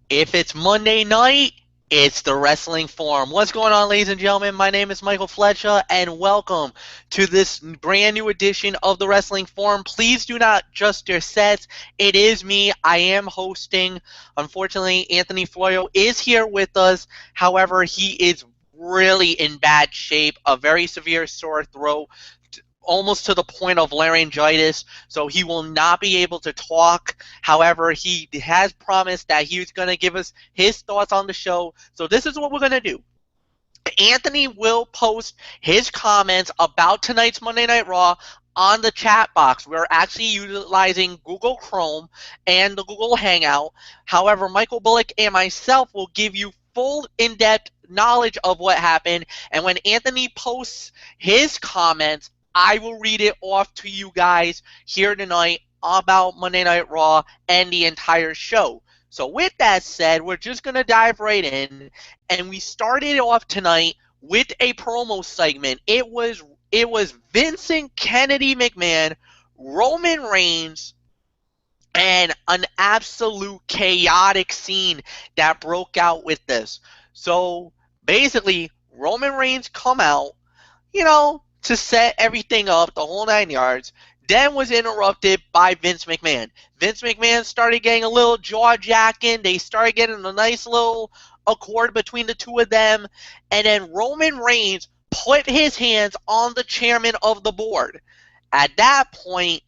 If it's Monday night, it's the Wrestling Forum. What's going on, ladies and gentlemen? My name is Michael Flecha, and welcome to this brand new edition of the Wrestling Forum. Please do not adjust your sets. It is me. I am hosting. Unfortunately, Anthony Florio is here with us. However, he is really in bad shape, a very severe sore throat, almost to the point of laryngitis, so he will not be able to talk. However, he has promised that he's going to give us his thoughts on the show. So this is what we're going to do. Anthony will post his comments about tonight's Monday Night Raw on the chat box. We're actually utilizing Google Chrome and the Google Hangout. However, Michael Bullock and myself will give you full in-depth knowledge of what happened, and when Anthony posts his comments, I will read it off to you guys here tonight about Monday Night Raw and the entire show. So with that said, we're just going to dive right in, and we started off tonight with a promo segment. It was Vincent Kennedy McMahon, Roman Reigns, and an absolute chaotic scene that broke out with this. So basically, Roman Reigns come out, to set everything up, the whole 9 yards, then was interrupted by Vince McMahon. Vince McMahon started getting a little jaw-jacking. They started getting a nice little accord between the two of them. And then Roman Reigns put his hands on the chairman of the board. At that point,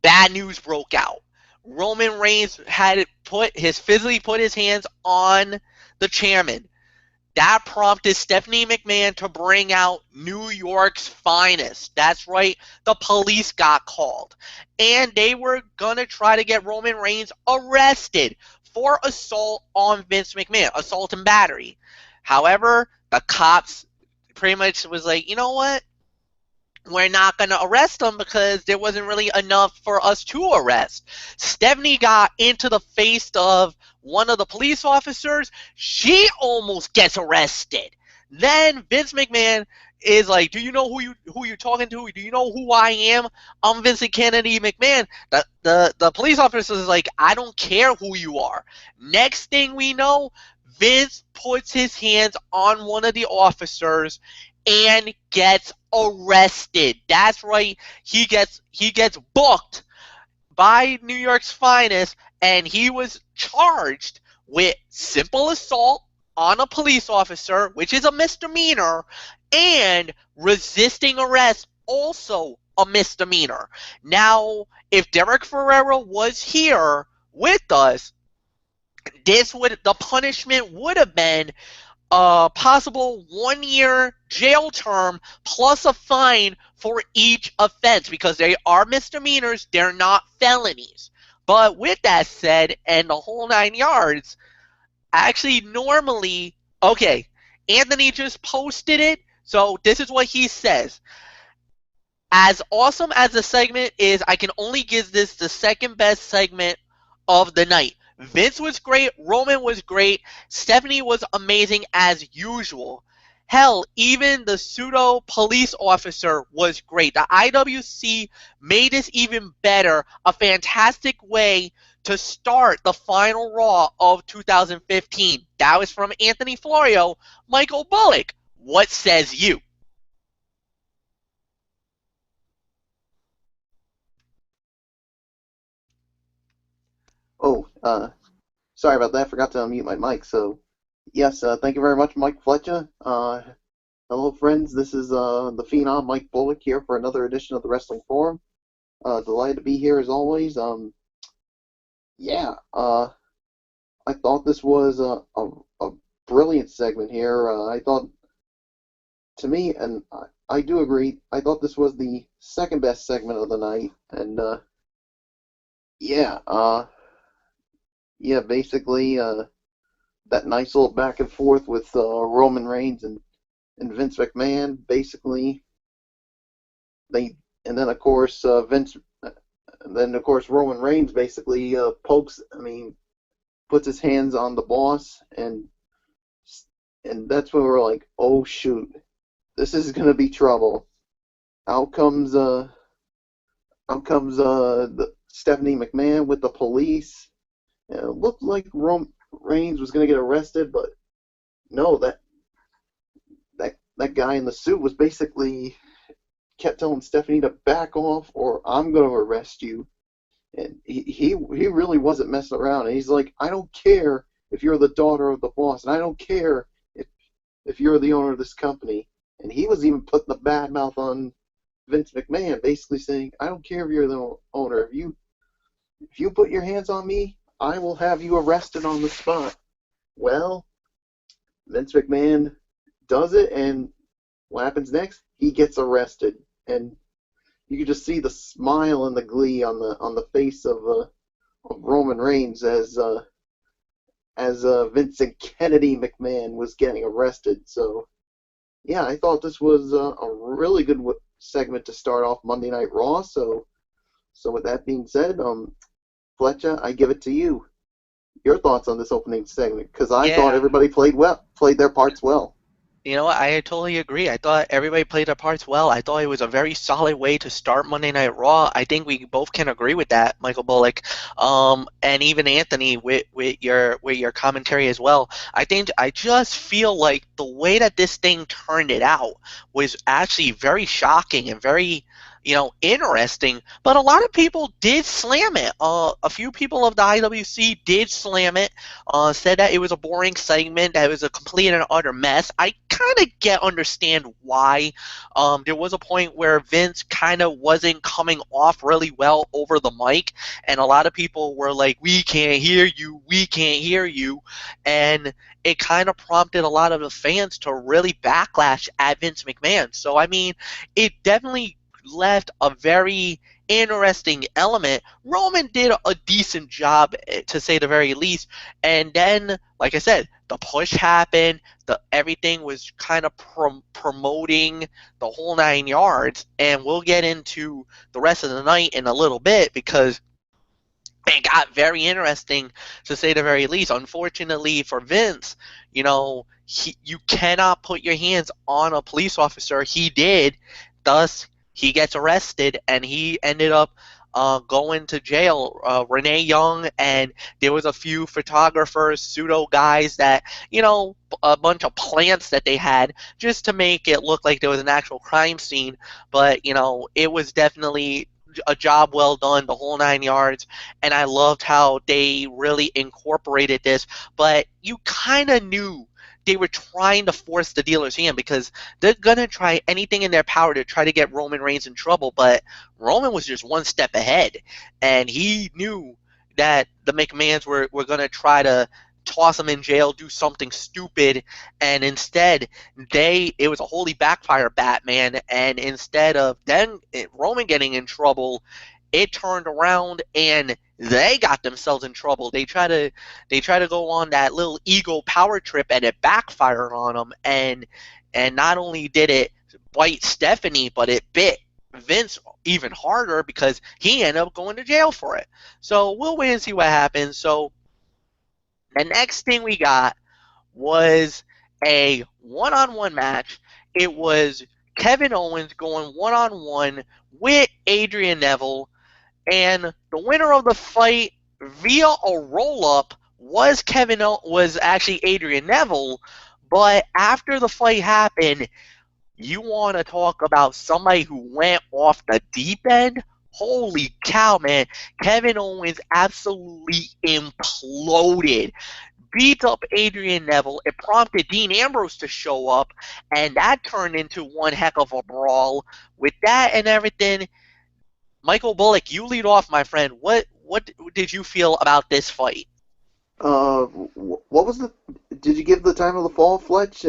bad news broke out. Roman Reigns had physically put his hands on the chairman. That prompted Stephanie McMahon to bring out New York's finest. That's right, the police got called. And they were going to try to get Roman Reigns arrested for assault on Vince McMahon, assault and battery. However, the cops pretty much was like, you know what? We're not going to arrest him because there wasn't really enough for us to arrest. Stephanie got into the face of one of the police officers. She almost gets arrested. Then Vince McMahon is like, do you know who you're talking to? Do you know who I am? I'm Vincent Kennedy McMahon. The police officer is like, I don't care who you are. Next thing we know, Vince puts his hands on one of the officers and gets arrested. That's right. He gets booked by New York's finest, and he was charged with simple assault on a police officer, which is a misdemeanor, and resisting arrest, also a misdemeanor. Now, if Derek Ferrera was here with us, the punishment would have been a possible 1-year jail term plus a fine for each offense, because they are misdemeanors, they're not felonies. But with that said, and the whole 9 yards, actually normally, okay, Anthony just posted it, so this is what he says. As awesome as the segment is, I can only give this the second best segment of the night. Vince was great. Roman was great. Stephanie was amazing as usual. Hell, even the pseudo police officer was great. The IWC made this even better. A fantastic way to start the final Raw of 2015. That was from Anthony Florio. Michael Bullock, what says you? Oh, sorry about that. I forgot to unmute my mic. So, yes, thank you very much, Mike Fletcher. Hello, friends. This is the Phenom, Mike Bullock, here for another edition of the Wrestling Forum. Delighted to be here as always. Yeah, I thought this was a brilliant segment here. I thought, to me, and I do agree, I thought this was the second best segment of the night. And yeah, yeah, basically, that nice little back and forth with Roman Reigns and Vince McMahon. Basically, and then of course Roman Reigns basically puts his hands on the boss, and that's when we're like, oh shoot, this is gonna be trouble. Out comes the Stephanie McMahon with the police. It looked like Reigns was going to get arrested, but no, that guy in the suit was basically kept telling Stephanie to back off or I'm going to arrest you. And he really wasn't messing around. And he's like, I don't care if you're the daughter of the boss, and I don't care if you're the owner of this company. And he was even putting the bad mouth on Vince McMahon, basically saying, I don't care if you're the owner. If you put your hands on me, I will have you arrested on the spot. Well, Vince McMahon does it, and what happens next? He gets arrested, and you can just see the smile and the glee on the face of Roman Reigns as Vincent Kennedy McMahon was getting arrested. So yeah, I thought this was a really good segment to start off Monday Night Raw. So with that being said, Flecha, I give it to you. Your thoughts on this opening segment? Because I thought Yeah. everybody played their parts well. You know what? I totally agree. I thought everybody played their parts well. I thought it was a very solid way to start Monday Night Raw. I think we both can agree with that, Michael Bullock, and even Anthony with your commentary as well. I just feel like the way that this thing turned it out was actually very shocking and very interesting. But a lot of people did slam it. A few people of the IWC did slam it. Said that it was a boring segment, that it was a complete and utter mess. I kind of understand why. There was a point where Vince kind of wasn't coming off really well over the mic, and a lot of people were like, we can't hear you, and it kind of prompted a lot of the fans to really backlash at Vince McMahon. So, I mean, it definitely left a very interesting element. Roman did a decent job, to say the very least. And then, like I said, the push happened. Everything was kind of promoting the whole 9 yards. And we'll get into the rest of the night in a little bit because it got very interesting, to say the very least. Unfortunately for Vince, you cannot put your hands on a police officer. He did. Thus, he gets arrested, and he ended up going to jail. Renee Young, and there was a few photographers, pseudo guys that, a bunch of plants that they had just to make it look like there was an actual crime scene. But, it was definitely a job well done, the whole 9 yards. And I loved how they really incorporated this. But you kind of knew they were trying to force the dealer's hand because they're going to try anything in their power to try to get Roman Reigns in trouble. But Roman was just one step ahead, and he knew that the McMahons were going to try to toss him in jail, do something stupid, and instead it was a holy backfire, Batman. And instead of then Roman getting in trouble, it turned around and they got themselves in trouble. They try to go on that little ego power trip, and it backfired on them. And not only did it bite Stephanie, but it bit Vince even harder because he ended up going to jail for it. So we'll wait and see what happens. So the next thing we got was a one-on-one match. It was Kevin Owens going one-on-one with Adrian Neville, and the winner of the fight via a roll-up was actually Adrian Neville. But after the fight happened, you want to talk about somebody who went off the deep end? Holy cow, man. Kevin Owens absolutely imploded, beat up Adrian Neville. It prompted Dean Ambrose to show up, and that turned into one heck of a brawl. With that and everything, Michael Bullock, you lead off, my friend. What did you feel about this fight? What was the? Did you give the time of the fall, Fletch?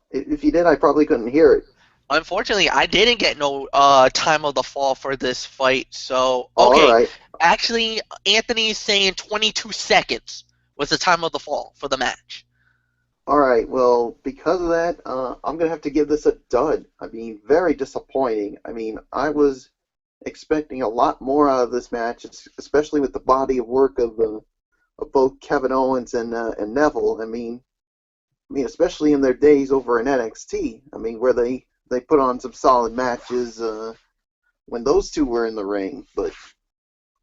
If you did, I probably couldn't hear it. Unfortunately, I didn't get no time of the fall for this fight. So, All okay. right. Actually, Anthony's saying 22 seconds was the time of the fall for the match. All right. Well, because of that, I'm gonna have to give this a dud. I mean, very disappointing. I mean, I was expecting a lot more out of this match, especially with the body of work of both Kevin Owens and Neville. I mean, especially in their days over in NXT. I mean, where they put on some solid matches when those two were in the ring, but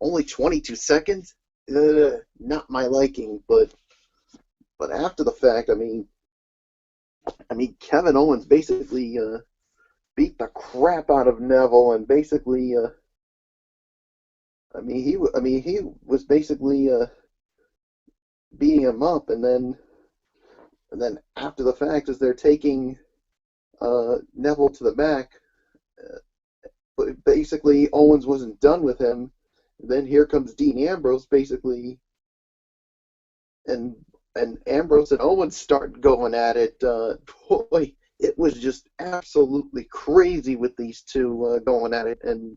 only 22 seconds. Not my liking. But but after the fact, Kevin Owens basically beat the crap out of Neville, and basically, he was basically beating him up, and then after the fact, as they're taking Neville to the back, but basically Owens wasn't done with him. Then here comes Dean Ambrose, basically, and Ambrose and Owens start going at it. Boy, it was just absolutely crazy with these two going at it, and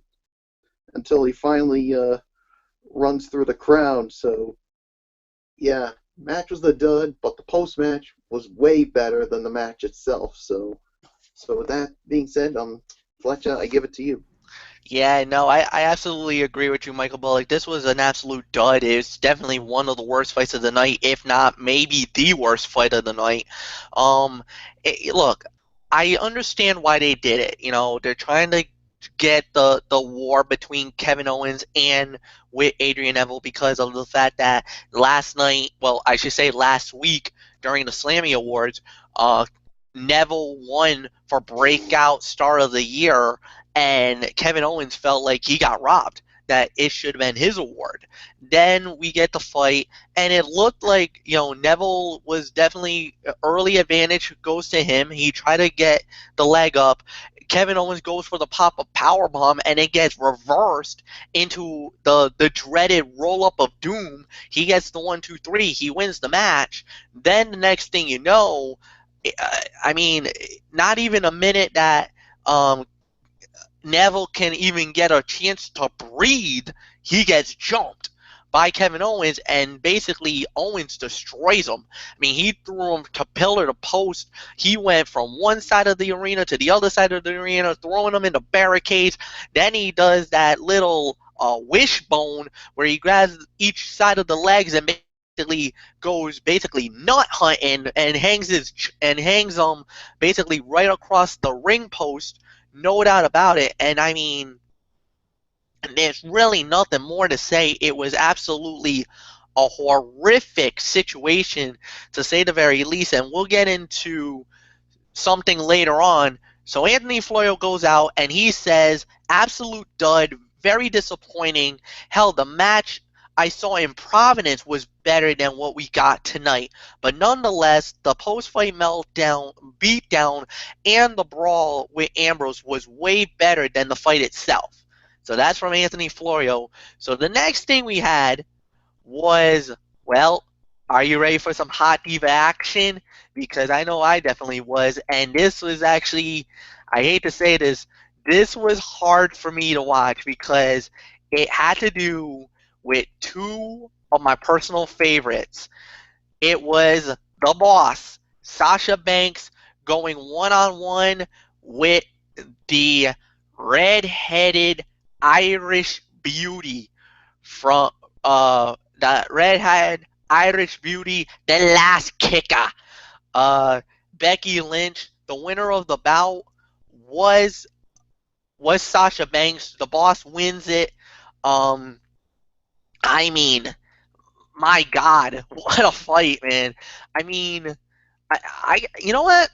until he finally runs through the crowd. So yeah, match was the dud, but the post match was way better than the match itself. So with that being said, Fletcher, I give it to you. Yeah, no, I absolutely agree with you, Michael Bullock. This was an absolute dud. It's definitely one of the worst fights of the night, if not maybe the worst fight of the night. Look, I understand why they did it. They're trying to get the war between Kevin Owens and with Adrian Neville because of the fact that last night, well, I should say last week during the Slammy Awards, uh, Neville won for Breakout Star of the Year, and Kevin Owens felt like he got robbed, that it should have been his award. Then we get the fight, and it looked like, Neville was definitely early advantage goes to him. He tried to get the leg up. Kevin Owens goes for the pop-up powerbomb, and it gets reversed into the dreaded roll-up of doom. He gets the 1, 2, 3. He wins the match. Then the next thing you know, I mean, not even a minute that um, Neville can even get a chance to breathe, he gets jumped by Kevin Owens, and basically Owens destroys him. He threw him to pillar to post. He went from one side of the arena to the other side of the arena, throwing him into barricades. Then he does that little wishbone where he grabs each side of the legs and basically goes nut hunting and hangs basically right across the ring post, no doubt about it. And there's really nothing more to say. It was absolutely a horrific situation, to say the very least. And we'll get into something later on. So Anthony Florio goes out and he says, absolute dud, very disappointing. Hell, the match I saw in Providence was better than what we got tonight. But nonetheless, the post-fight meltdown, beatdown, and the brawl with Ambrose was way better than the fight itself. So that's from Anthony Florio. So the next thing we had was, well, are you ready for some hot diva action? Because I know I definitely was. And this was actually, I hate to say this was hard for me to watch because it had to do with two of my personal favorites. It was the boss, Sasha Banks, going one-on-one with the red-headed Irish beauty from the red-headed Irish beauty, the last kicker. Becky Lynch, the winner of the bout, was Sasha Banks. The boss wins it. Um, I mean, my God, what a fight, man! I mean, you know what?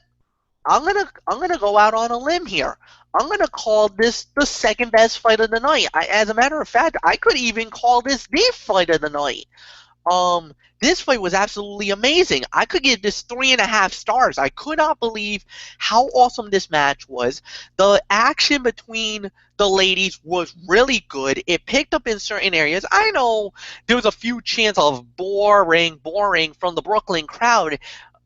I'm gonna go out on a limb here. I'm gonna call this the second best fight of the night. As a matter of fact, I could even call this the fight of the night. Um, this fight was absolutely amazing. I could give this 3.5 stars. I could not believe how awesome this match was. The action between the ladies was really good. It picked up in certain areas. I know there was a few chants of boring from the Brooklyn crowd.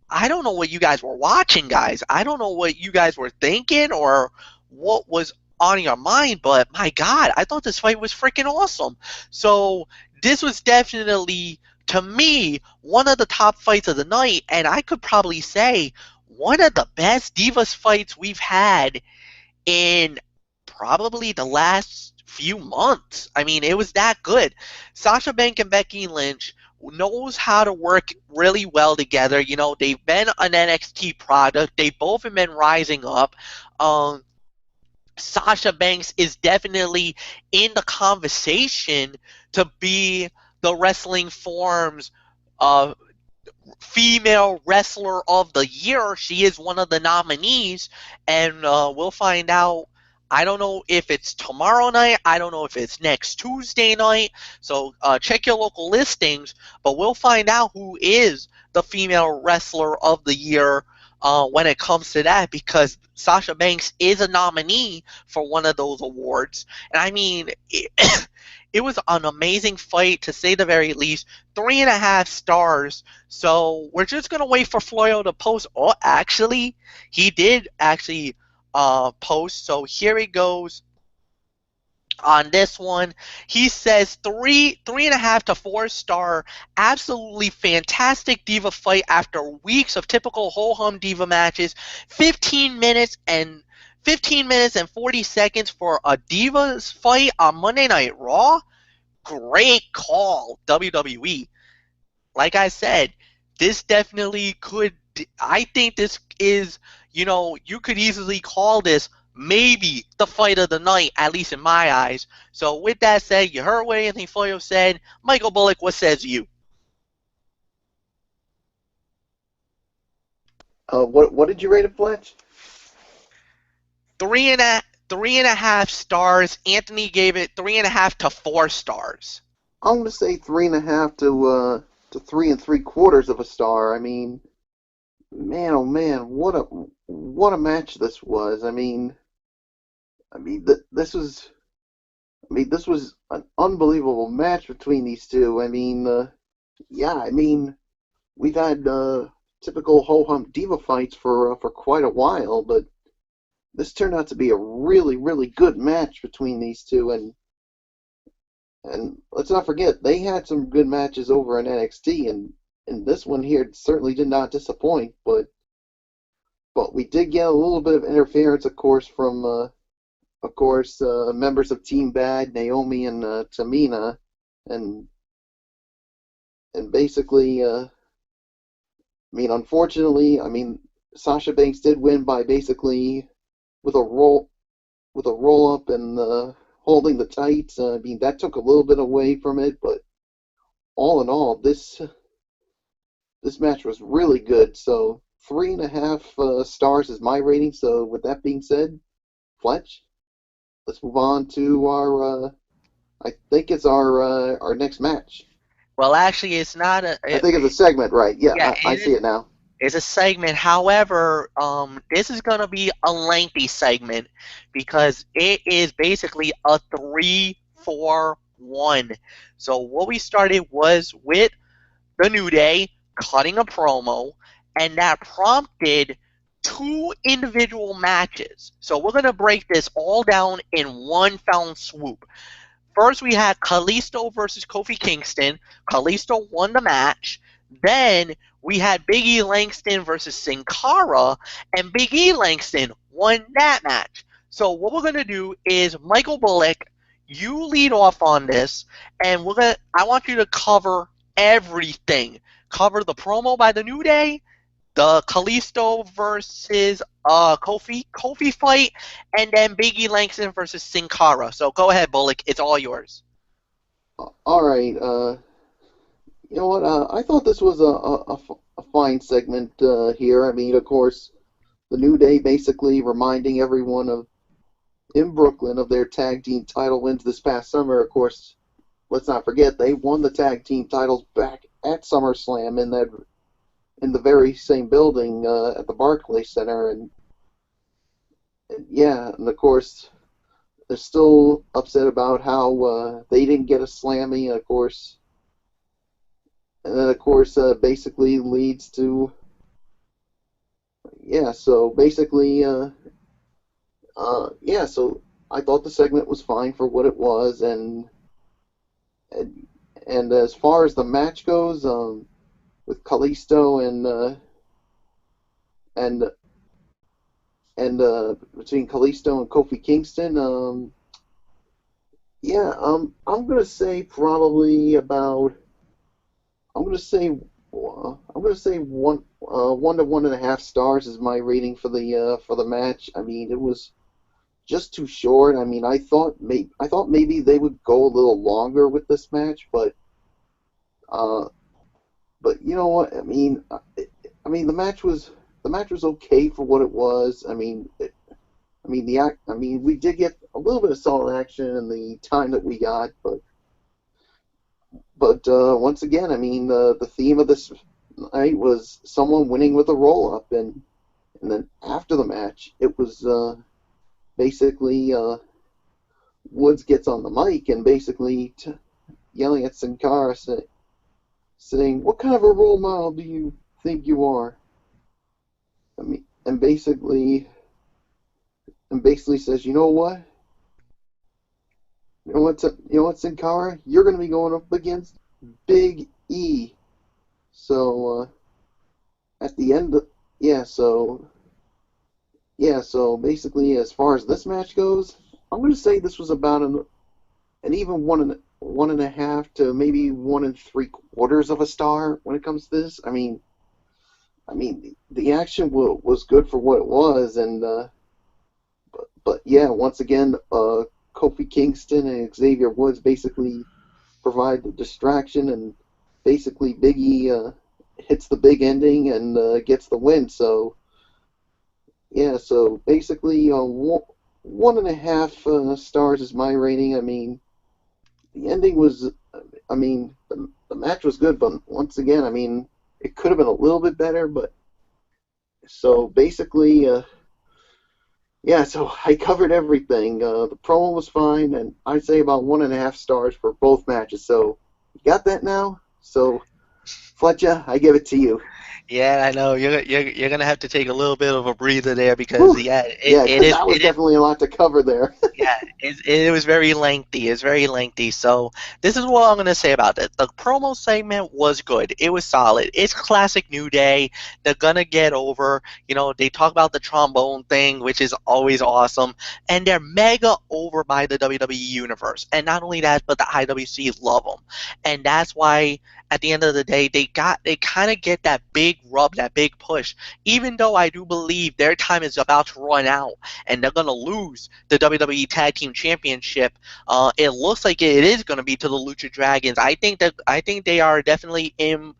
I don't know what you guys were watching, guys. I don't know what you guys were thinking or what was on your mind, but my God, I thought this fight was freaking awesome. So this was definitely, to me, one of the top fights of the night, and I could probably say one of the best Divas fights we've had in probably the last few months. It was that good. Sasha Banks and Becky Lynch knows how to work really well together. They've been an NXT product. They both have been rising up. Sasha Banks is definitely in the conversation to be the Wrestling Forum's uh, female wrestler of the year. She is one of the nominees, and we'll find out. I don't know if it's tomorrow night. I don't know if it's next Tuesday night. So check your local listings, but we'll find out who is the female wrestler of the year when it comes to that, because Sasha Banks is a nominee for one of those awards. And I mean, it was an amazing fight, to say the very least. 3.5 stars. So we're just gonna wait for Florio to post. Oh, actually, he did actually post. So here he goes on this one. He says 3.5 to 4 star. Absolutely fantastic diva fight after weeks of typical ho hum diva matches. 15 minutes and 40 seconds for a divas fight on Monday Night Raw. Great call, WWE. Like I said, this definitely could. I think this is, you could easily call this maybe the fight of the night, at least in my eyes. So with that said, you heard what Anthony Florio said. Michael Bullock, what says you? What did you rate it, Fletch? 3.5 stars. Anthony gave it 3.5 to 4 stars. I'm gonna say 3.5 to 3 3/4 of a star. I mean, man, oh man, what a match this was. This was, this was an unbelievable match between these two. Yeah, we've had typical ho hum diva fights for quite a while, but this turned out to be a really really good match between these two, and let's not forget they had some good matches over in NXT, and this one here certainly did not disappoint. But we did get a little bit of interference, of course, from members of Team Bad, Naomi and Tamina, and basically, unfortunately, Sasha Banks did win by basically with a roll up and holding the tights. That took a little bit away from it, but all in all, this match was really good. So 3.5 stars is my rating. So with that being said, Fletch, let's move on to our. I think it's our next match. Well, actually, it's not I think it's a segment, right? Yeah, yeah, I see it now. it's a segment. However, this is going to be a lengthy segment because it is basically a 3-4-1. So what we started was with the New Day cutting a promo, and that prompted two individual matches. So we're going to break this all down in one foul swoop. First, we had Kalisto versus Kofi Kingston. Kalisto won the match. Then we had Big E Langston versus Sin Cara, and Big E Langston won that match. So what we're gonna do is, Michael Bullock, you lead off on this, and I want you to cover everything. Cover the promo by the New Day, the Kalisto versus Kofi fight, and then Biggie Langston versus Sin Cara. So go ahead, Bullock. It's all yours. All right. You know what? I thought this was a fine segment here. Of course, the New Day basically reminding everyone of in Brooklyn of their tag team title wins this past summer. Of course, let's not forget they won the tag team titles back at SummerSlam in the very same building at the Barclay Center, and yeah, and of course they're still upset about how they didn't get a Slammy, and of course, basically leads to yeah. So basically, yeah. So I thought the segment was fine for what it was, and, and as far as the match goes, with Kalisto and between Kalisto and Kofi Kingston, yeah, I'm gonna say probably about I'm gonna say one 1 to 1.5 stars is my rating for the match. It was just too short. I thought maybe they would go a little longer with this match, uh, but you know what? I mean the match was okay for what it was. I mean we did get a little bit of solid action in the time that we got, but once again, I mean the theme of this night was someone winning with a roll up, and then after the match, it was basically Woods gets on the mic and basically yelling at Sin Cara, saying, "What kind of a role model do you think you are?" I mean, and basically says, "You know what? You know what, Sin Cara? You're going to be going up against Big E." So at the end, yeah. So basically, as far as this match goes, I'm going to say this was about an even one and a half to maybe 1 3/4 of a star when it comes to this. I mean, the action was good for what it was, and but yeah, once again, Kofi Kingston and Xavier Woods basically provide the distraction, and basically Biggie hits the big ending and gets the win. So yeah, so basically one and a half stars is my rating. I mean, the ending was, the match was good, but once again, I mean, it could have been a little bit better. But so basically, yeah, so I covered everything. The promo was fine, and I'd say about 1.5 stars for both matches. So you got that now? So Fletcher, I give it to you. Yeah, I know you're gonna have to take a little bit of a breather there because Whew. yeah, Yeah, it because is that was definitely a lot to cover there. yeah, it was very lengthy. It's very lengthy. So this is what I'm gonna say about it. The promo segment was good. It was solid. It's classic New Day. They're gonna get over. You know, they talk about the trombone thing, which is always awesome, and they're mega over by the WWE universe. And not only that, but the IWC love them, and that's why at the end of the day, they kind of get that big rub, that big push. Even though I do believe their time is about to run out and they're going to lose the WWE Tag Team Championship, it looks like it is going to be to the Lucha Dragons. I think they are definitely in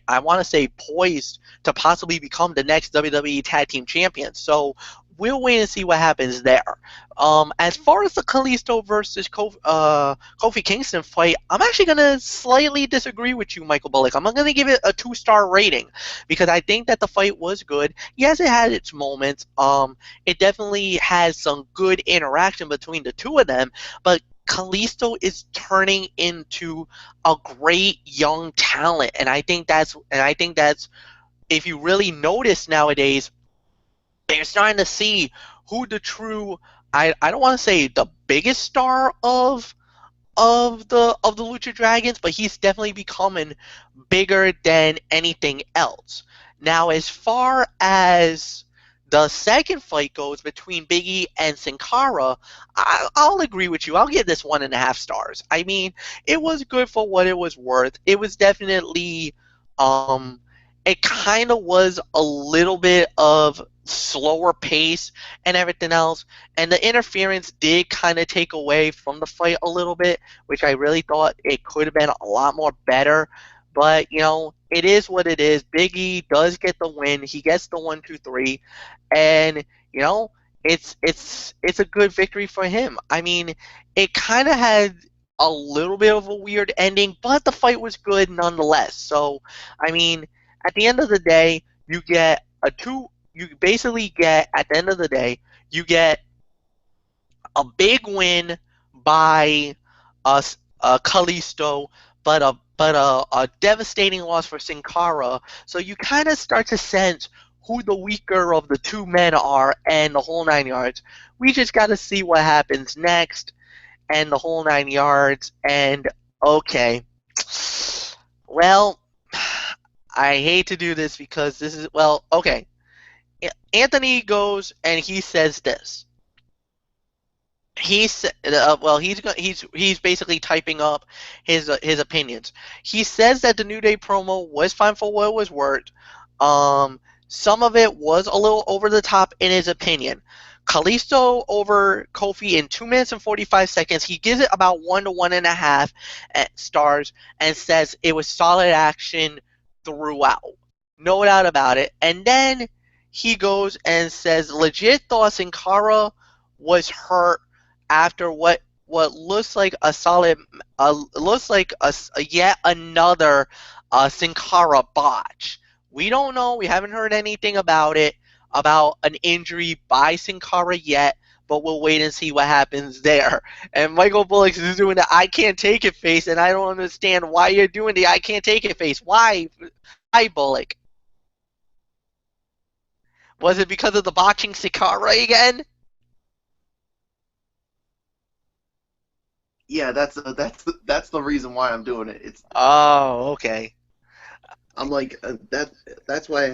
I want to say poised to possibly become the next WWE Tag Team Champions. So we'll wait and see what happens there. As far as the Kalisto versus Kofi Kingston fight, I'm actually going to slightly disagree with you, Michael Bullock. I'm going to give it a 2-star rating because I think that the fight was good. Yes, it had its moments. It definitely has some good interaction between the two of them, but Kalisto is turning into a great young talent, and I think that's if you really notice nowadays, they're starting to see who the true I don't want to say the biggest star of the Lucha Dragons, but he's definitely becoming bigger than anything else. Now, as far as the second fight goes between Biggie and Sin Cara, I'll agree with you. I'll give this 1.5 stars. I mean, it was good for what it was worth. It was definitely, um, it kind of was a little bit of slower pace and everything else, and the interference did kind of take away from the fight a little bit, which I really thought it could have been a lot more better. But you know, it is what it is. Big E does get the win. He gets the 1, 2, 3, and you know, it's a good victory for him. I mean, it kind of had a little bit of a weird ending, but the fight was good nonetheless. So, I mean, at the end of the day, you get a two. You basically get at the end of the day, you get a big win by us, Kalisto, but a devastating loss for Sin Cara. So you kind of start to sense who the weaker of the two men are, and the whole 9 yards. We just got to see what happens next, and the whole 9 yards. And okay, well, I hate to do this because this is well, okay. Anthony goes and he says this. Well, he's basically typing up his opinions. He says that the New Day promo was fine for what it was worth. Some of it was a little over the top in his opinion. Kalisto over Kofi in 2 minutes and 45 seconds. He gives it about 1 to 1.5 stars and says it was solid action, throughout. No doubt about it. And then he goes and says, legit thought Sin Cara was hurt after what looks like a solid, looks like a yet another Sin Cara botch. We don't know. We haven't heard anything about it, about an injury by Sin Cara yet, but we'll wait and see what happens there. And Michael Bullock is doing the I can't take it face, and I don't understand why you're doing the I can't take it face. Why? Why, Bullock? Was it because of the botching Sakara again? Yeah, that's the reason why I'm doing it. It's Oh, okay. I'm like that's why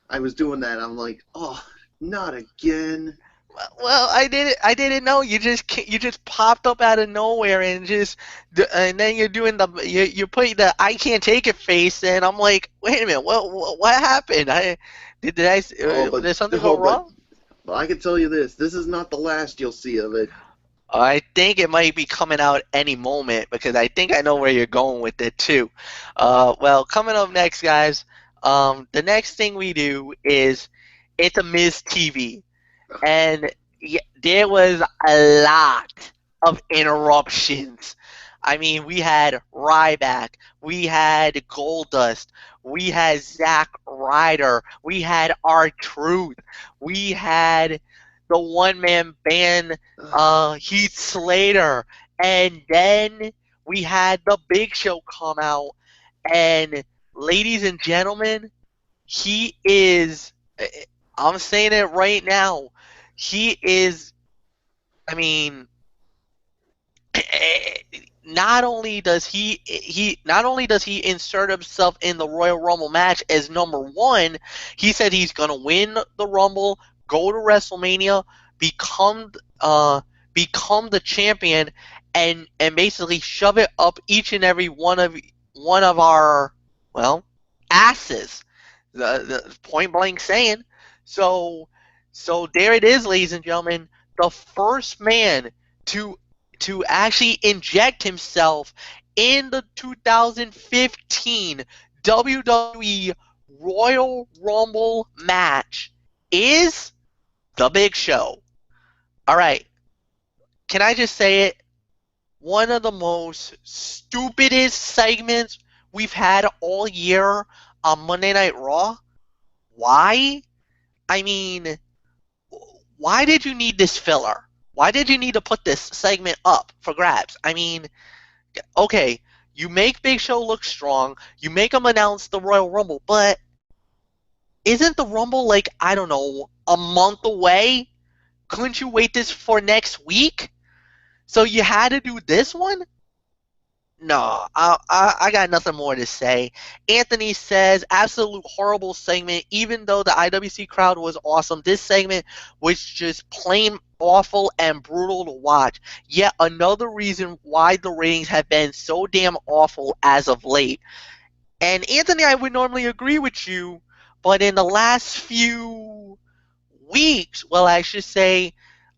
I was doing that. I'm like, oh, not again. Well, I didn't know. You just popped up out of nowhere and and then you're doing you're putting the I can't take it face, and I'm like, wait a minute, what happened? Oh, Did something go oh, wrong? but I can tell you this: this is not the last you'll see of it. I think it might be coming out any moment because I think I know where you're going with it too. Well, coming up next, guys. The next thing we do is it's a Miz TV. And there was a lot of interruptions. I mean, we had Ryback, we had Goldust, we had Zack Ryder, we had R-Truth, we had the one-man band Heath Slater, and then we had the Big Show come out. And ladies and gentlemen, he is. I'm saying it right now. He is. I mean, not only does he insert himself in the Royal Rumble match as number one, he said he's gonna win the Rumble, go to WrestleMania, become become the champion, and basically shove it up each and every one of our, well, asses. The point blank saying. So so there it is, ladies and gentlemen. The first man to actually inject himself in the 2015 WWE Royal Rumble match is the Big Show. All right, can I just say it? One of the most stupidest segments we've had all year on Monday Night Raw. Why? I mean, why did you need this filler? Why did you need to put this segment up for grabs? I mean, okay, you make Big Show look strong, you make him announce the Royal Rumble, but isn't the Rumble like, I don't know, a month away? Couldn't you wait this for next week? So you had to do this one? No, I got nothing more to say. Anthony says, absolute horrible segment. Even though the IWC crowd was awesome, this segment was just plain awful and brutal to watch. Yet another reason why the ratings have been so damn awful as of late. And Anthony, I would normally agree with you, but in the last few weeks, well, I should say,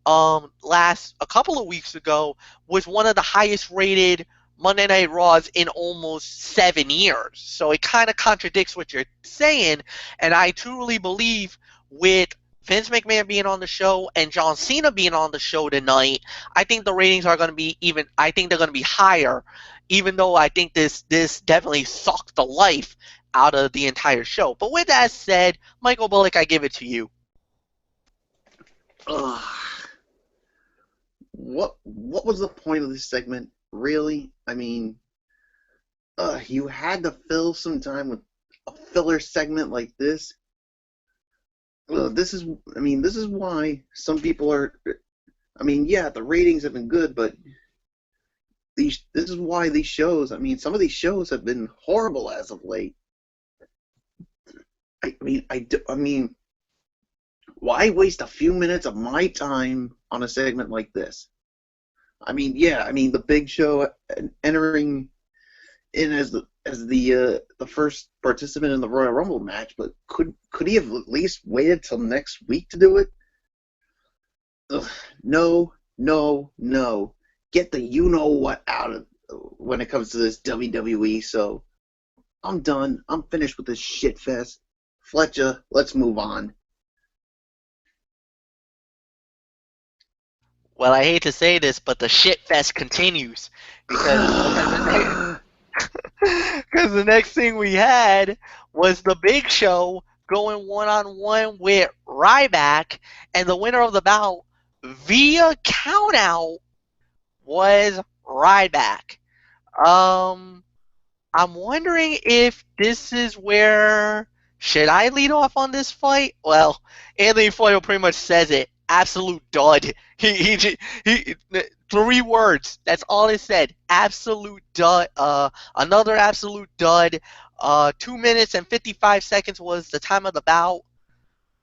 last a couple of weeks ago, was one of the highest rated Monday Night Raws in almost 7 years. So it kind of contradicts what you're saying, and I truly believe with Vince McMahon being on the show and John Cena being on the show tonight, I think the ratings are going to be even. I think they're going to be higher, even though I think this definitely sucked the life out of the entire show. But with that said, Michael Bullock, I give it to you. Ugh. What was the point of this segment? Really? I mean, you had to fill some time with a filler segment like this. This is, I mean, this is why some people are. I mean, yeah, the ratings have been good, but this is why these shows. I mean, some of these shows have been horrible as of late. I mean, why waste a few minutes of my time on a segment like this? I mean, yeah, I mean the Big Show entering in as the first participant in the Royal Rumble match, but could he have at least waited till next week to do it? Ugh, no, no, no. Get the you know what out of when it comes to this WWE. So I'm done. I'm finished with this shit fest. Fletcher, let's move on. Well, I hate to say this, but the shit fest continues because because the next thing we had was the Big Show going one on one with Ryback, and the winner of the bout via countout was Ryback. Um, I'm wondering if this is where should I lead off on this fight? Well, Anthony Florio pretty much says it. Absolute dud. He 3 words. That's all it said. Absolute dud. Another absolute dud. 2 minutes and 55 seconds was the time of the bout.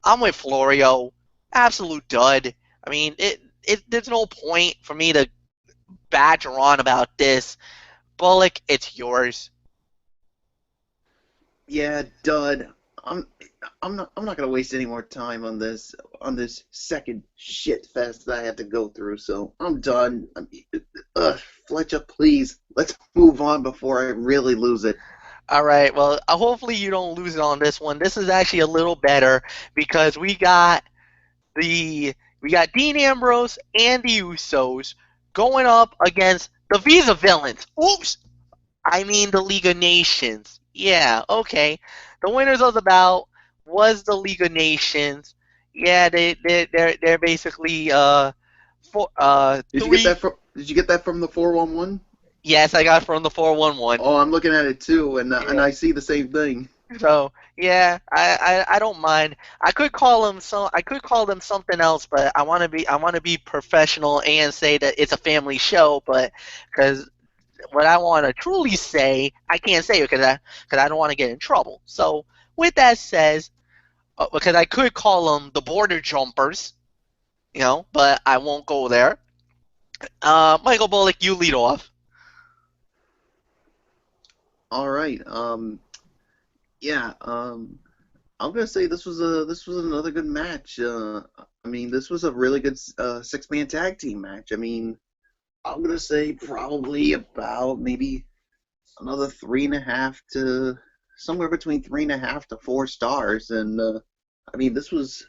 I'm with Florio. Absolute dud. I mean, there's no point for me to badger on about this. Bullock, it's yours. Yeah, dud. I'm I'm not gonna waste any more time on this second shit fest that I had to go through. So I'm done. Fletcher, please, let's move on before I really lose it. All right. Well, hopefully you don't lose it on this one. This is actually a little better because the we got Dean Ambrose and the Usos going up against the Visa villains. Oops. I mean the League of Nations. Yeah. Okay. The winners of the bout was the League of Nations. Yeah. They're basically Did you get three. that from Did you get that from the 411? Yes, I got it from the 411. Oh, I'm looking at it too, and Yeah. I see the same thing. So yeah, I don't mind. I could call them something else, but I want to be professional and say that it's a family show. But because what I want to truly say, I can't say it because I don't want to get in trouble. So with that says, because I could call them the border jumpers, but I won't go there. Michael Bullock, you lead off. All right. Yeah. I'm gonna say this was another good match. I mean, this was a really good six-man tag team match. I mean, I'm gonna say probably about maybe another three and a half to somewhere between 3.5 to 4 stars. And I mean, this was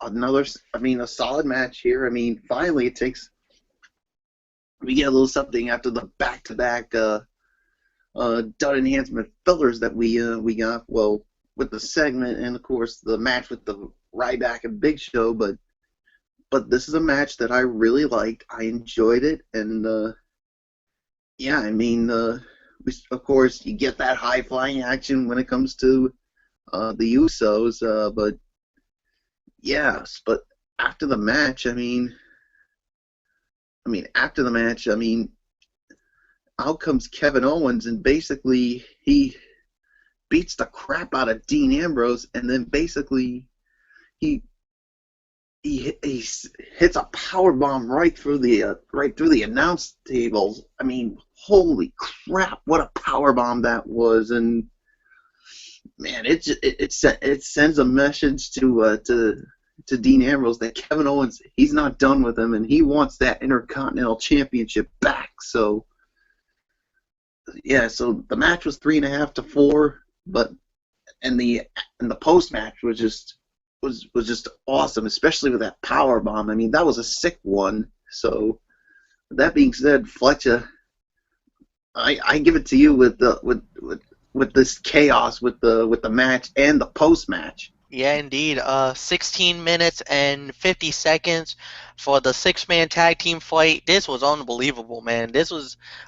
another. I mean, a solid match here. I mean, finally, we get a little something after the back-to-back done enhancement fillers that we got. Well, with the segment and of course the match with the Ryback and Big Show, but this is a match that I really liked. I enjoyed it, and yeah, I mean, of course you get that high flying action when it comes to the Usos, but yes, but after the match, after the match, I mean, out comes Kevin Owens, and basically he beats the crap out of Dean Ambrose, and then basically he he hits a power bomb right through the announce tables. I mean, holy crap! What a power bomb that was! And man, it sends a message to Dean Ambrose that Kevin Owens, he's not done with him, and he wants that Intercontinental Championship back. So yeah, so the match was 3.5 to 4, but and the post match was just awesome, especially with that power bomb. I mean, that was a sick one. So with that being said, Fletcher, I give it to you with this chaos with the match and the post match. Yeah, indeed. 16 minutes and 50 seconds for the six-man tag team fight. This was unbelievable, man.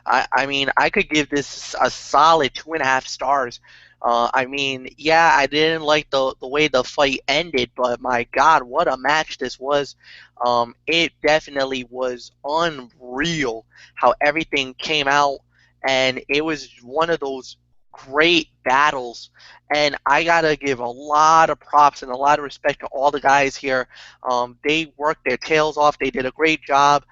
I mean, I could give this a solid 2.5 stars. I mean, yeah, I didn't like the way the fight ended, but my God, what a match this was. It definitely was unreal how everything came out, and it was one of those great battles, and I gotta give a lot of props and a lot of respect to all the guys here. They worked their tails off. They did a great job.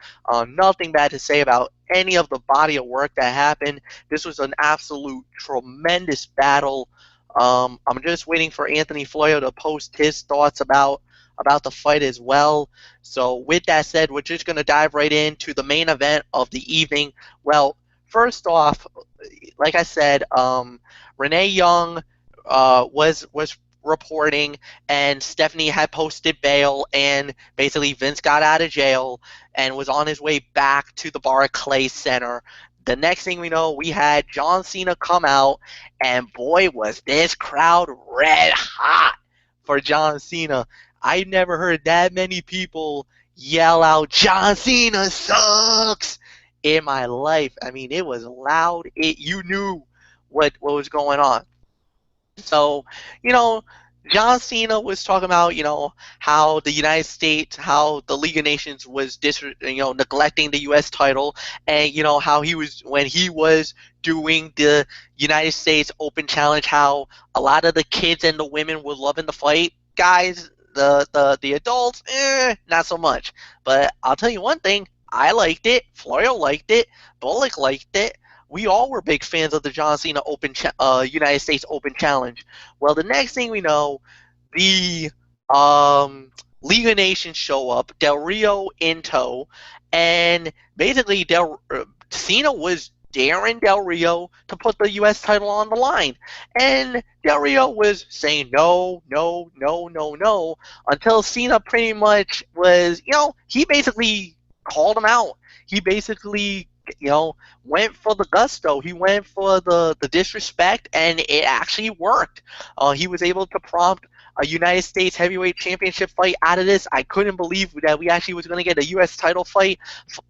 Nothing bad to say about any of the body of work that happened. This was an absolute tremendous battle. I'm just waiting for Anthony Florio to post his thoughts about the fight as well. So with that said, we're just gonna dive right into the main event of the evening. Well, first off, like I said, Renee Young was reporting, and Stephanie had posted bail, and basically Vince got out of jail and was on his way back to the Barclay Center. The next thing we know, we had John Cena come out, and boy, was this crowd red hot for John Cena. I never heard that many people yell out, "John Cena sucks!" in my life. I mean, it was loud. You knew what was going on. So, you know, John Cena was talking about, how the United States, how the League of Nations was neglecting the U.S. title, and how he was when he was doing the United States Open Challenge, how a lot of the kids and the women were loving the fight. Guys, the adults, not so much. But I'll tell you one thing, I liked it. Florio liked it. Bullock liked it. We all were big fans of the John Cena United States Open Challenge. Well, the next thing we know, the League of Nations show up, Del Rio in tow, and basically Cena was daring Del Rio to put the U.S. title on the line. And Del Rio was saying no, no, no, no, no, until Cena pretty much was, he basically called him out. He basically, went for the gusto. He went for the disrespect, and it actually worked. He was able to prompt a United States Heavyweight Championship fight out of this. I couldn't believe that we actually was going to get a U.S. title fight.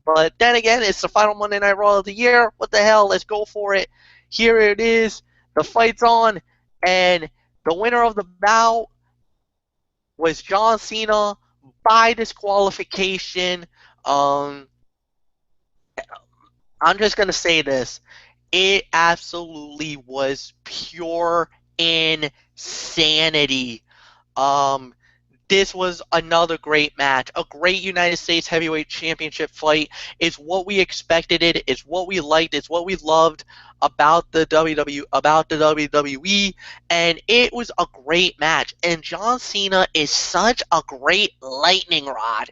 But then again, it's the final Monday Night Raw of the year. What the hell? Let's go for it. Here it is. The fight's on, and the winner of the bout was John Cena by disqualification. Um, I'm just going to say this. It absolutely was pure insanity. Um, this was another great match, a great United States Heavyweight Championship fight. It's what we expected it. It's what we liked. It's what we loved about the WWE, and it was a great match. And John Cena is such a great lightning rod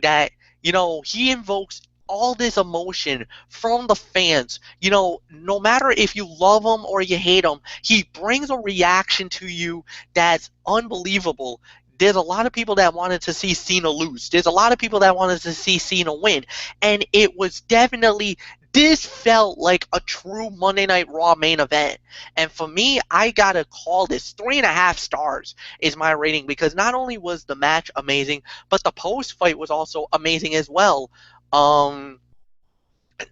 that he invokes all this emotion from the fans. No matter if you love him or you hate him, he brings a reaction to you that's unbelievable. There's a lot of people that wanted to see Cena lose. There's a lot of people that wanted to see Cena win. And it was definitely, this felt like a true Monday Night Raw main event. And for me, I gotta call this 3.5 stars is my rating, because not only was the match amazing, but the post fight was also amazing as well. Um,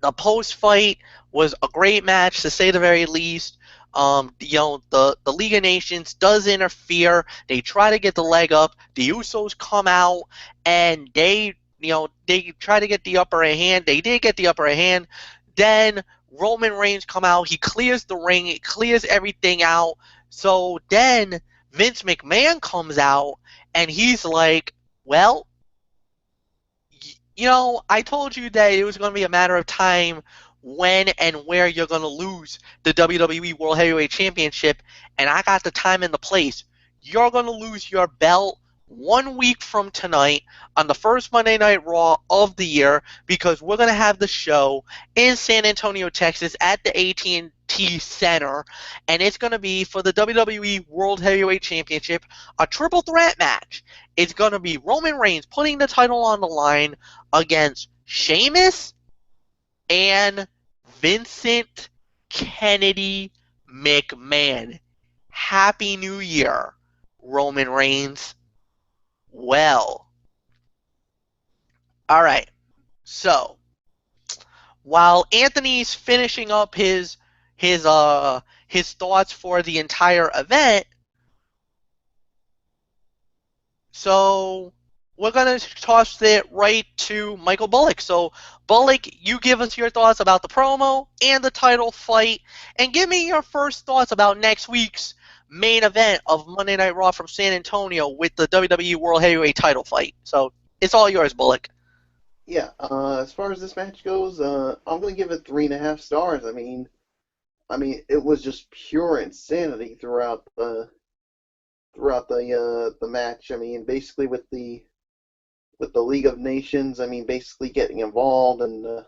the post fight was a great match, to say the very least. The League of Nations does interfere. They try to get the leg up. The Usos come out, and they try to get the upper hand. They did get the upper hand. Then Roman Reigns come out. He clears the ring. It clears everything out. So then Vince McMahon comes out, and he's like, well, I told you that it was going to be a matter of time when and where you're going to lose the WWE World Heavyweight Championship, and I got the time and the place. You're going to lose your belt 1 week from tonight on the first Monday Night Raw of the year, because we're going to have the show in San Antonio, Texas at the AT&T Center, and it's going to be for the WWE World Heavyweight Championship, a triple threat match. It's going to be Roman Reigns putting the title on the line against Sheamus and Vincent Kennedy McMahon. Happy New Year, Roman Reigns. Well, all right. So, while Anthony's finishing up his thoughts for the entire event, so we're going to toss it right to Michael Bullock. So, Bullock, you give us your thoughts about the promo and the title fight, and give me your first thoughts about next week's main event of Monday Night Raw from San Antonio with the WWE World Heavyweight title fight. So, it's all yours, Bullock. Yeah, as far as this match goes, I'm gonna give it 3.5 stars. It was just pure insanity throughout the match. Basically with the League of Nations, basically getting involved, and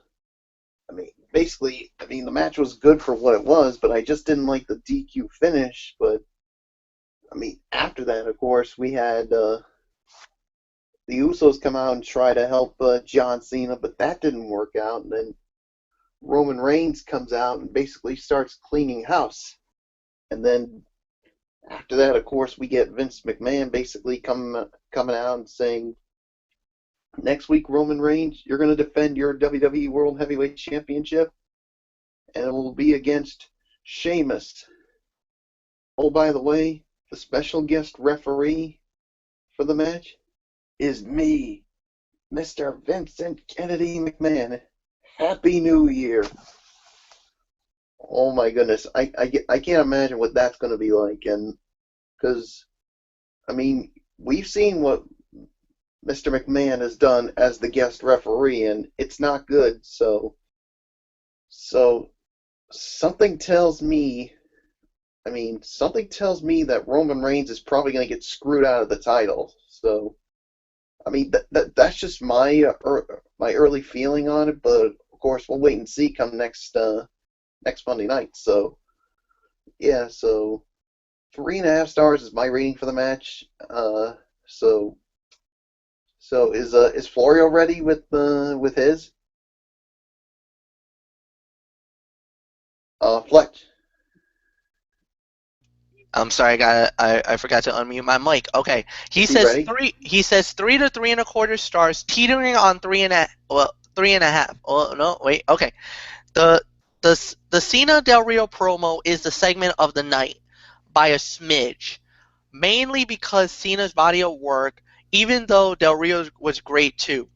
basically, the match was good for what it was, but I just didn't like the DQ finish. But after that, of course, we had the Usos come out and try to help John Cena, but that didn't work out. And then Roman Reigns comes out and basically starts cleaning house. And then after that, of course, we get Vince McMahon basically coming out and saying, next week, Roman Reigns, you're going to defend your WWE World Heavyweight Championship, and it will be against Sheamus. Oh, by the way, the special guest referee for the match is me, Mr. Vincent Kennedy McMahon. Happy New Year. Oh my goodness, I can't imagine what that's going to be like, and because we've seen what Mr. McMahon has done as the guest referee, and it's not good. So something tells me, that Roman Reigns is probably going to get screwed out of the title. So that's just my early feeling on it, but of course we'll wait and see come next Monday night. So yeah, so 3.5 stars is my rating for the match. So is Florio ready with his Fletch? I'm sorry, I forgot to unmute my mic. Okay, he Is he says ready? three. He says 3 to 3.25 stars, teetering on 3.5. Oh no, wait. Okay, the the Cena Del Rio promo is the segment of the night by a smidge, mainly because Cena's body of work, even though Del Rio was great too.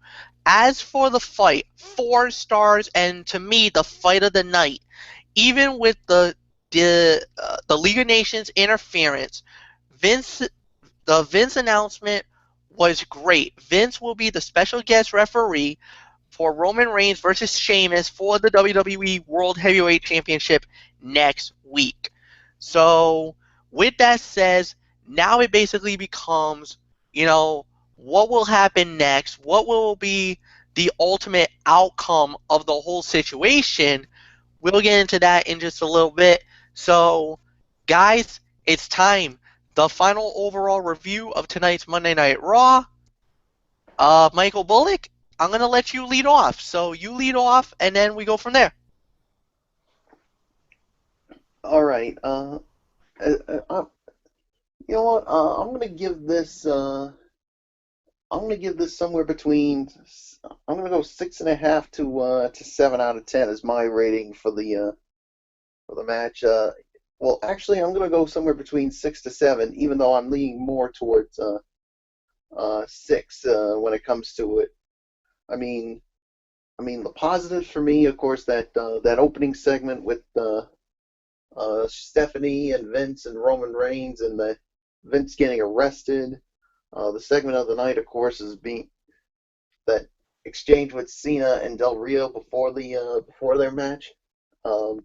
As for the fight, 4 stars, and to me, the fight of the night, even with the League of Nations interference, Vince the Vince announcement was great. Vince will be the special guest referee for Roman Reigns versus Sheamus for the WWE World Heavyweight Championship next week. So, with that said, now it basically becomes, what will happen next? What will be the ultimate outcome of the whole situation? We'll get into that in just a little bit. So, guys, it's time. The final overall review of tonight's Monday Night Raw. Michael Bullock, I'm going to let you lead off. So you lead off, and then we go from there. All right. You know what? I'm gonna give this somewhere between. I'm gonna go 6.5 to 7 out of 10 is my rating for the match. Well, actually, I'm gonna go somewhere between 6 to 7, even though I'm leaning more towards 6 when it comes to it. I mean, the positives for me, of course, that opening segment with Stephanie and Vince and Roman Reigns, and the Vince getting arrested. The segment of the night, of course, is being that exchange with Cena and Del Rio before their match. Um,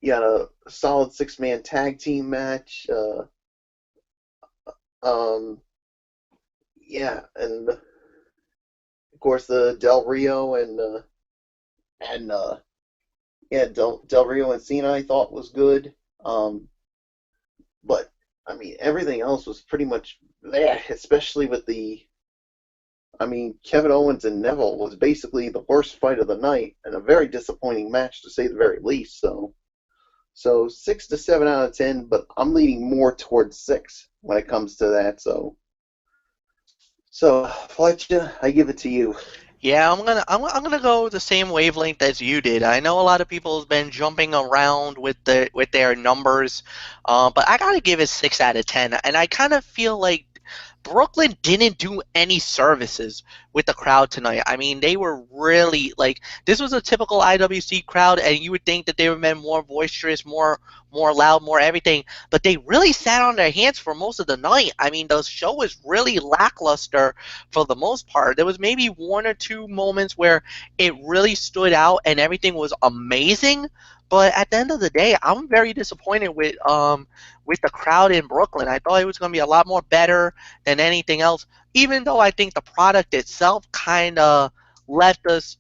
you had a solid 6-man tag team match. Um, yeah, and of course the Del Rio and yeah, Del Rio and Cena I thought was good. But everything else was pretty much there, especially with Kevin Owens and Neville was basically the worst fight of the night and a very disappointing match to say the very least. So 6 to 7 out of 10, but I'm leaning more towards 6 when it comes to that. So Fletcher, I give it to you. Yeah, I'm gonna go the same wavelength as you did. I know a lot of people have been jumping around with their numbers, but I gotta give it 6 out of 10. And I kind of feel like Brooklyn didn't do any services with the crowd tonight. I mean, they were really like this was a typical IWC crowd, and you would think that they would have been more boisterous, more loud, more everything. But they really sat on their hands for most of the night. I mean, the show was really lackluster for the most part. There was maybe 1 or 2 moments where it really stood out and everything was amazing. But at the end of the day, I'm very disappointed with the crowd in Brooklyn. I thought it was going to be a lot more better than anything else. Even though I think the product itself kind of left us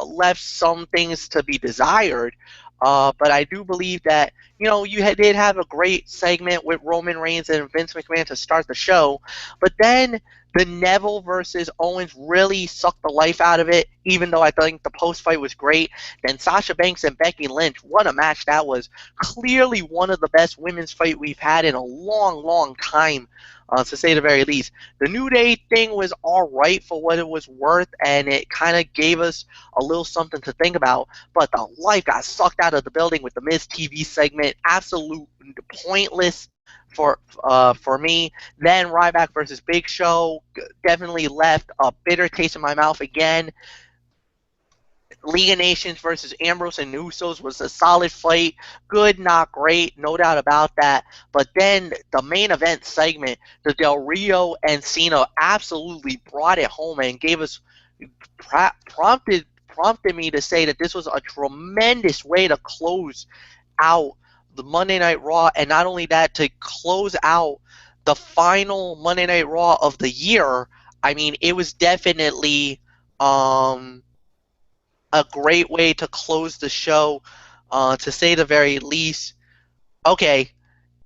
left some things to be desired. But I do believe that did have a great segment with Roman Reigns and Vince McMahon to start the show, but then the Neville versus Owens really sucked the life out of it. Even though I think the post fight was great, then Sasha Banks and Becky Lynch, what a match that was! Clearly one of the best women's fight we've had in a long, long time. To say the very least. The New Day thing was all right for what it was worth, and it kind of gave us a little something to think about. But the life got sucked out of the building with the Miz TV segment. Absolute pointless for me. Then Ryback versus Big Show definitely left a bitter taste in my mouth again. League of Nations versus Ambrose and Usos was a solid fight. Good, not great, no doubt about that. But then the main event segment, the Del Rio and Cena absolutely brought it home and gave us prompted me to say that this was a tremendous way to close out the Monday Night Raw, and not only that, to close out the final Monday Night Raw of the year. I mean, it was definitely a great way to close the show, to say the very least. Okay,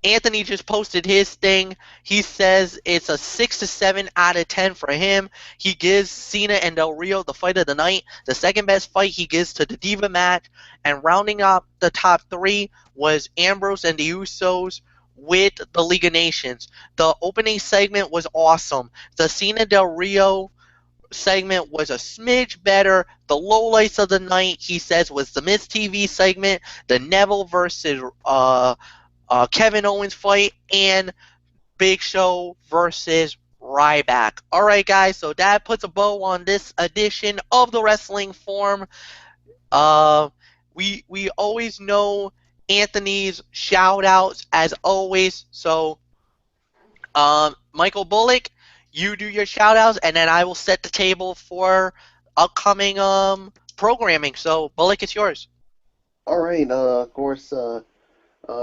Anthony just posted his thing. He says it's a 6 to 7 out of 10 for him. He gives Cena and Del Rio the fight of the night. The second best fight he gives to the Diva match. And rounding up the top three was Ambrose and the Usos with the League of Nations. The opening segment was awesome. The Cena Del Rio segment was a smidge better. The lowlights of the night, he says, was the Miz TV segment, the Neville versus Kevin Owens fight, and Big Show versus Ryback. All right, guys, so that puts a bow on this edition of the Wrestling Forum. We always know Anthony's shout outs as always. So Michael Bullock, you do your shout outs, and then I will set the table for upcoming programming. So Bullock, it's yours. All right. Of course,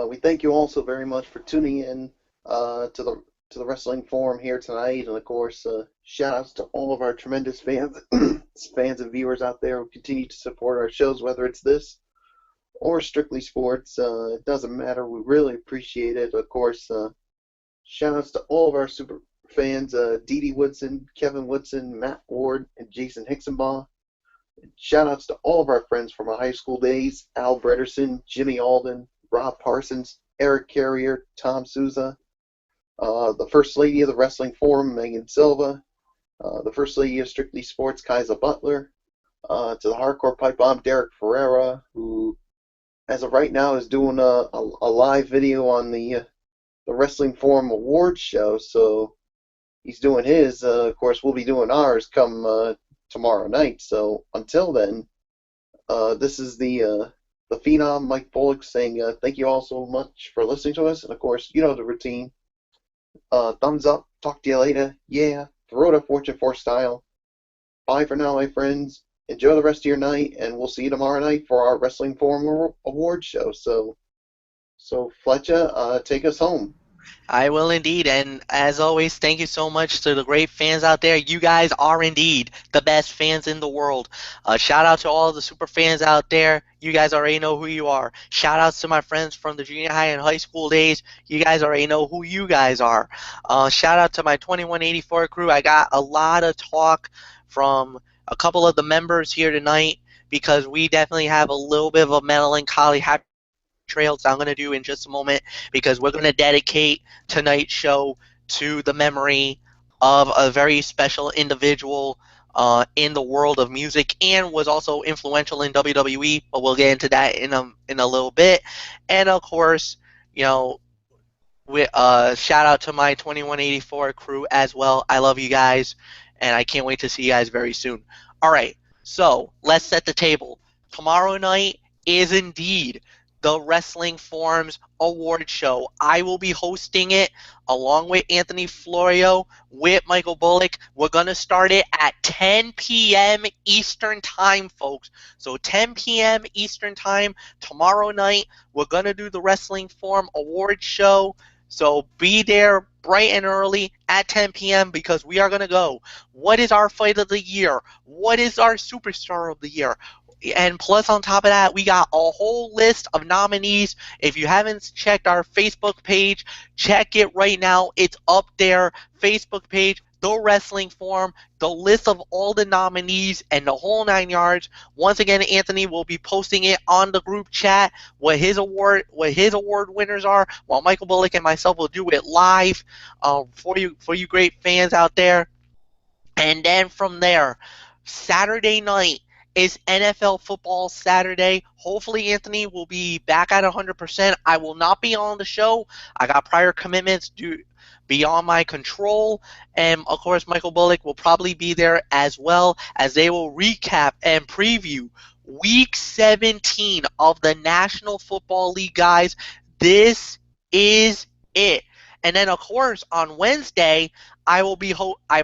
we thank you all so very much for tuning in to the Wrestling Forum here tonight, and of course, shout outs to all of our tremendous fans, fans and viewers out there who continue to support our shows, whether it's this or Strictly Sports. It doesn't matter. We really appreciate it. Of course, shout outs to all of our super fans, Dee Dee Woodson, Kevin Woodson, Matt Ward, and Jason Hixenbaugh. Shout outs to all of our friends from our high school days, Al Brederson, Jimmy Alden, Rob Parsons, Eric Carrier, Tom Souza, the First Lady of the Wrestling Forum, Megan Silva, the First Lady of Strictly Sports, Kaisa Butler, to the Hardcore Pipe Bomb, Derek Ferreira, who, as of right now, is doing a live video on the Wrestling Forum Awards show, so he's doing his. Of course, we'll be doing ours come tomorrow night, so until then, this is the Phenom, Mike Bullock, saying thank you all so much for listening to us, and of course, you know the routine. Thumbs up, talk to you later, yeah, throw it a Fortune 4 style. Bye for now, my friends. Enjoy the rest of your night, and we'll see you tomorrow night for our Wrestling Forum Award show. So Flecha, take us home. I will indeed, and as always, thank you so much to the great fans out there. You guys are indeed the best fans in the world. Shout out to all the super fans out there. You guys already know who you are. Shout outs to my friends from the junior high and high school days. You guys already know who you guys are. Shout out to my 2184 crew. I got a lot of talk from a couple of the members here tonight, because we definitely have a little bit of a melancholy happy trails I'm going to do in just a moment, because we're going to dedicate tonight's show to the memory of a very special individual in the world of music, and was also influential in WWE, but we'll get into that in a little bit. And of course, you know, shout out to my 2184 crew as well. I love you guys, and I can't wait to see you guys very soon. All right, so let's set the table. Tomorrow night is indeed the Wrestling Forums Award Show. I will be hosting it along with Anthony Florio, with Michael Bullock. We're going to start it at 10 p.m. Eastern Time, folks. So 10 p.m. Eastern Time tomorrow night, we're going to do the Wrestling Forum Award Show. So be there bright and early at 10 p.m. because we are going to go. What is our fight of the year? What is our superstar of the year? And plus, on top of that, we got a whole list of nominees. If you haven't checked our Facebook page, check it right now. It's up there. Facebook page, The Wrestling Forum, the list of all the nominees, and the whole 9 yards. Once again, Anthony will be posting it on the group chat what his award winners are, while Michael Bullock and myself will do it live for you great fans out there. And then from there, Saturday night is NFL football Saturday. Hopefully, Anthony will be back at 100%. I will not be on the show. I got prior commitments beyond my control. And of course, Michael Bullock will probably be there as well, as they will recap and preview Week 17 of the National Football League, guys. This is it. And then, of course, on Wednesday, I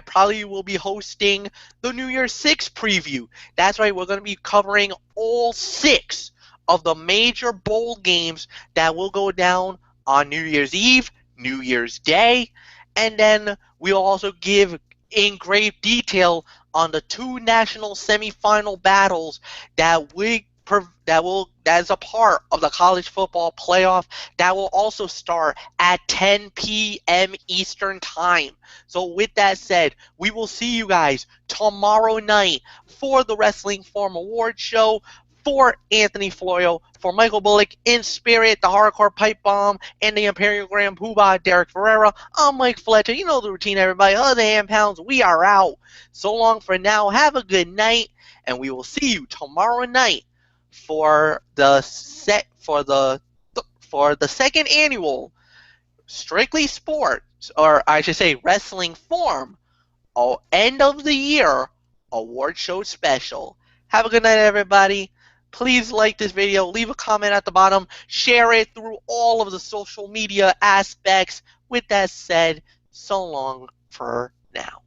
probably will be hosting the New Year's Six preview. That's right, we're going to be covering all 6 of the major bowl games that will go down on New Year's Eve, New Year's Day, and then we'll also give in great detail on the 2 national semifinal battles that is a part of the college football playoff that will also start at 10 p.m. Eastern Time. So with that said, we will see you guys tomorrow night for the Wrestling Forum Award Show. For Anthony Florio, for Michael Bullock, In Spirit, the Hardcore Pipe Bomb, and the Imperial Grand Poobah, Derek Ferreira, I'm Mike Flecha. You know the routine, everybody. Other hand pounds, we are out. So long for now. Have a good night, and we will see you tomorrow night for the second annual Strictly Sports, or I should say Wrestling Forum, end of the year award show special. Have a good night, everybody. Please like this video, leave a comment at the bottom, share it through all of the social media aspects. With that said, so long for now.